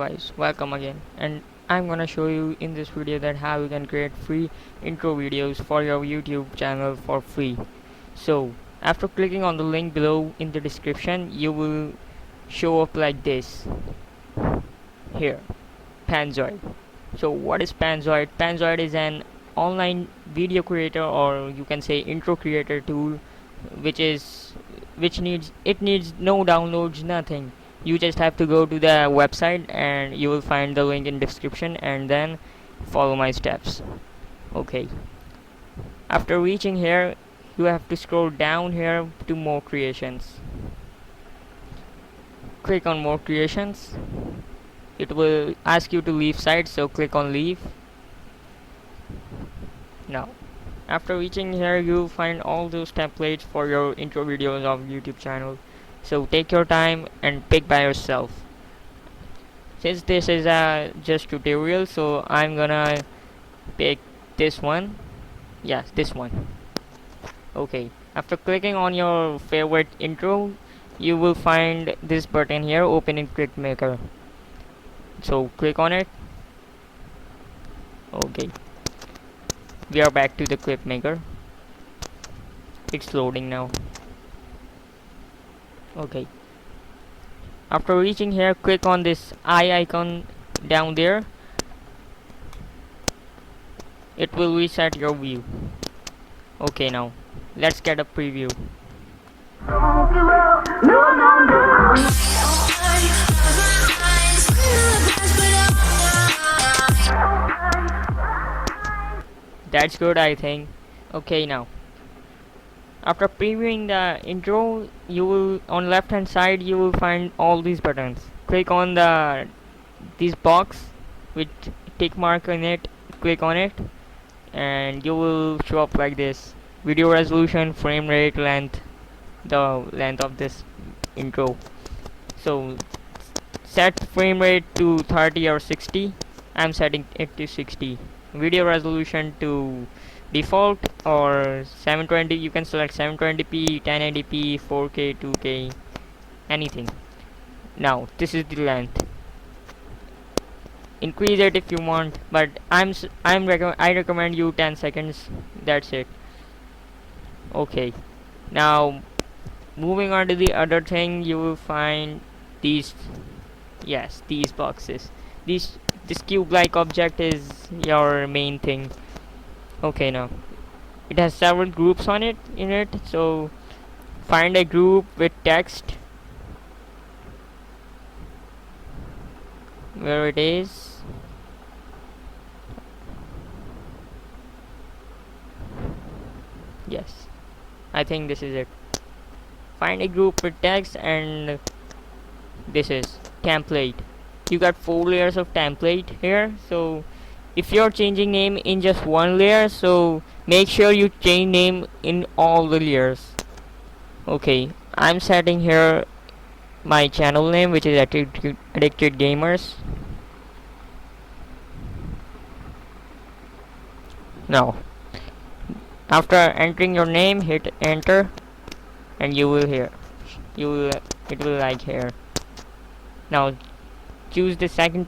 guys, welcome again, and I'm gonna show you in this video that how you can create free intro videos for your YouTube channel for free. So after clicking on the link below in the description, you will show up like this here, Panzoid. So what is Panzoid? Panzoid is an online video creator, or you can say intro creator tool, which needs no downloads, nothing. You just have to go to the website and you will find the link in description and then follow my steps. Okay, after reaching here, you have to scroll down here to more creations. Click on more creations. It will ask you to leave site, so click on leave. Now after reaching here, you'll find all those templates for your intro videos of YouTube channel. So take your time and pick by yourself. Since this is a just tutorial, so I'm gonna pick this one. Yes, this one. Okay, after clicking on your favorite intro, you will find this button here, open in Clip Maker. So click on it. Okay, we are back to the Clip Maker. It's loading now. Okay, after reaching here, click on this eye icon down there. It will reset your view. Okay, now let's get a preview. That's good, I think. Okay, now after previewing the intro, you will on left hand side you will find all these buttons. Click on this box with tick mark in it. Click on it and you will show up like this: video resolution, frame rate, length, the length of this intro. So set frame rate to 30 or 60. I'm setting it to 60. Video resolution to default or 720. You can select 720p, 1080p, 4K, 2K, anything. Now this is the length. Increase it if you want, but I recommend you 10 seconds. That's it. Okay, now moving on to the other thing, you will find these these boxes. This cube like object is your main thing. Okay, now it has several groups on it in it, so find a group with text where it is. Yes, I think this is it. Find a group with text, and this is template. You got 4 layers of template here, so if you're changing name in just one layer, so make sure you change name in all the layers. Okay, I'm setting here my channel name, which is Addicted Gamers. Now after entering your name, hit enter and it will like here. Now choose the second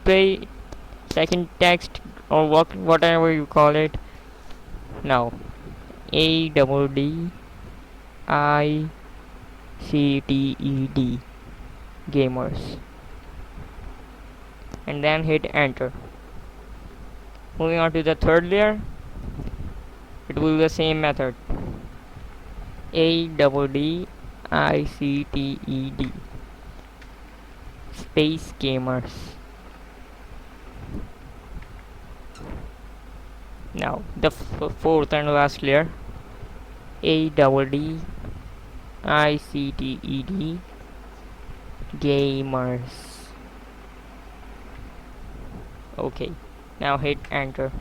text, or whatever you call it. Now ADDICTED gamers, and then hit enter. Moving on to the third layer, it will be the same method, ADDICTED space gamers. Now the fourth and last layer, ADDICTED gamers. Okay, now hit enter.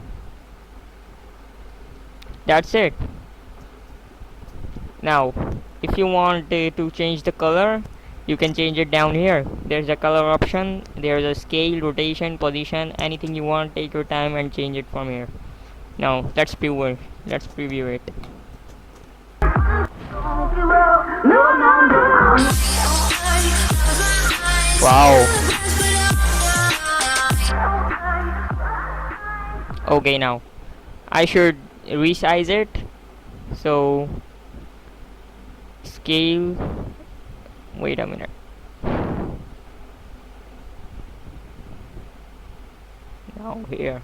That's it. Now if you want to change the color, you can change it down here. There's a color option, there's a scale, rotation, position, anything you want. Take your time and change it from here. Now let's preview it. Wow, Okay, now I should resize it. So scale, wait a minute. Now here,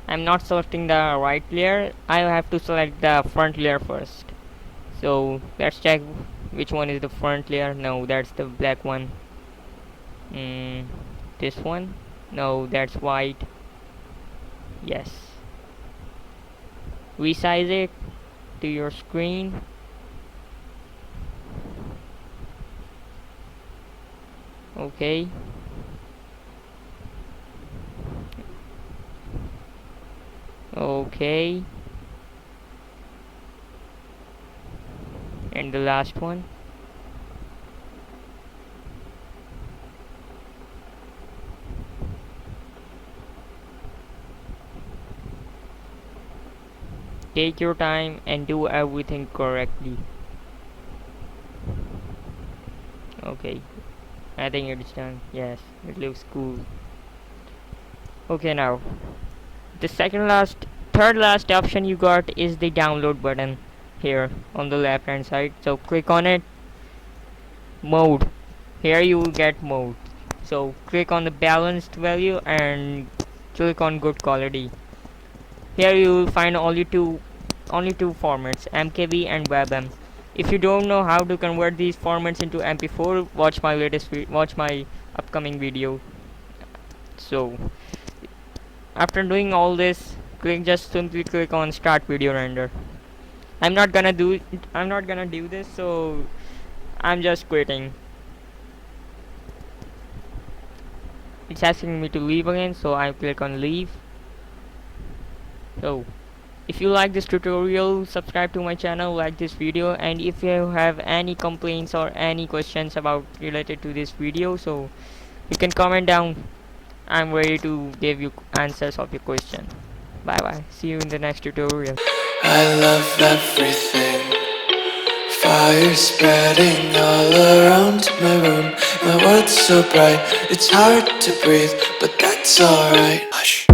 I'm not selecting the right layer. I have to select the front layer first. So let's check which one is the front layer. No, that's the black one. This one. No, that's white. Yes, resize it to your screen. Okay, okay, and the last one. Take your time and do everything correctly. Okay, I think it's done. Yes, it looks cool. Okay, now the third last option you got is the download button here on the left hand side. So click on it. Mode. Here you will get mode. So click on the balanced value and click on good quality. Here you will find only two formats, MKV and WebM. If you don't know how to convert these formats into MP4, watch my upcoming video. So after doing all this, just simply click on start video render. I'm not gonna do this, so I'm just quitting. It's asking me to leave again, so I click on leave. So if you like this tutorial, subscribe to my channel, like this video, and if you have any complaints or any questions about related to this video, so you can comment down. I'm ready to give you answers of your question. Bye bye, see you in the next tutorial. I love everything. Fire spreading all around my room. My world's so bright, it's hard to breathe, but that's alright. Hush.